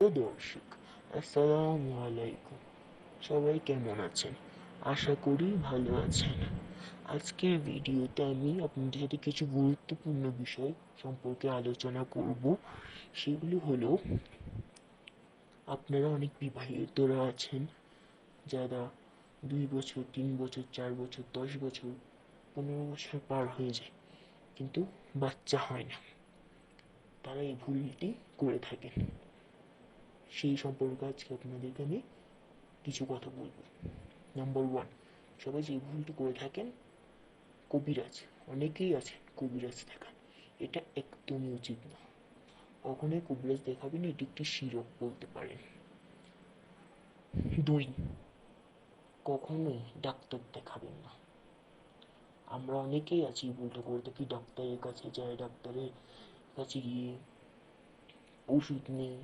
প্রিয় দর্শক, আসসালামু আলাইকুম। সবাই কেমন আছেন? আশা করি ভালো আছেন। আজকের ভিডিওতে আমি আপনাদের সাথে কিছু গুরুত্বপূর্ণ বিষয় সম্পর্কে আলোচনা করব। সেগুলো হলো, আপনারা অনেক বিবাহিতরা আছেন যারা 2 বছর, 3 বছর, 4 বছর, 10 বছর, 15 বছর পার হয়ে যায় কিন্তু বাচ্চা হয় না। তারা এই ভুলটি করে থাকেন। সেই সম্পর্কে আজকে আপনাদেরকে আমি কিছু কথা বলবো। নাম্বার ওয়ান, সবাই যে ভুলটি করে থাকেন, কবিরাজ। অনেকেই আছে কবিরাজ দেখান। এটা একদমই উচিত না। কখনোই কবিরাজ দেখাবেন, এটি একটি শিরক বলতে পারেন। দুই, কখনোই ডাক্তার দেখাবেন না। আমরা অনেকেই আছি ভুলটা করে থাকি, ডাক্তারের কাছে যায়, ডাক্তারের কাছে গিয়ে ওষুধ নেই,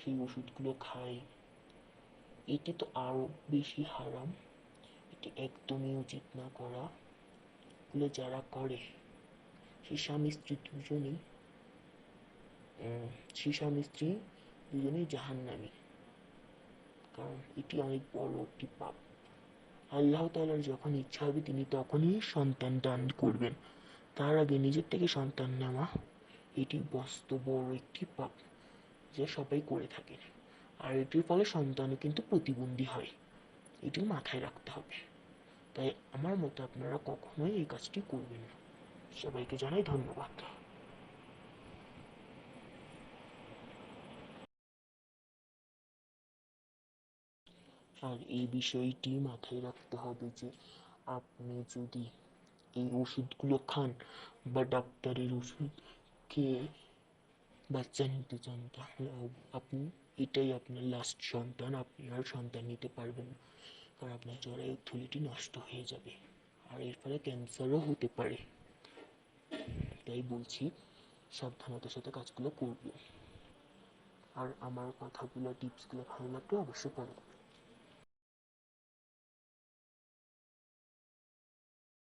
সেই ওষুধগুলো খাই। এটি তো আরো বেশি হারাম। এটি একদমই উচিত না করা। এগুলো যারা করে, সেই স্বামী স্ত্রী দুজনেই সেই স্বামী স্ত্রী দুজনেই জাহান্নামী। কারণ এটি অনেক বড় একটি পাপ। আল্লাহ তাআলার যখন ইচ্ছা হবে তিনি তখনই সন্তান দান করবেন। তার আগে নিজের থেকে সন্তান নেওয়া, এটি মস্ত বড় একটি পাপ, যা সবাই করে থাকে। আর এটির ফলে সন্তানও কিন্তু প্রতিবন্ধী হয়। এটি মাথায় রাখতে হবে। তাই আমার মতে আপনারা কখনোই এই কাজটি করবেন না। সবাইকে জানাই ধন্যবাদ। আর এই বিষয়টি মাথায় রাখতে হবে যে আপনি যদি এই ওষুধগুলো খান বা ডাক্তারের ওষুধ খেয়ে বাচ্চা নিতে চান, তাহলে আপনি, এটাই আপনার লাস্ট সন্তান। আপনি আর সন্তান নিতে পারবেন না, কারণ আপনার জরায়ু থলিটি নষ্ট হয়ে যাবে। আর এর ফলে ক্যান্সারও হতে পারে। তাই বলছি, সাবধানতার সাথে কাজগুলো করবে। আর আমার কথাগুলো, টিপসগুলো ভালো লাগলে অবশ্যই ফলো করবে।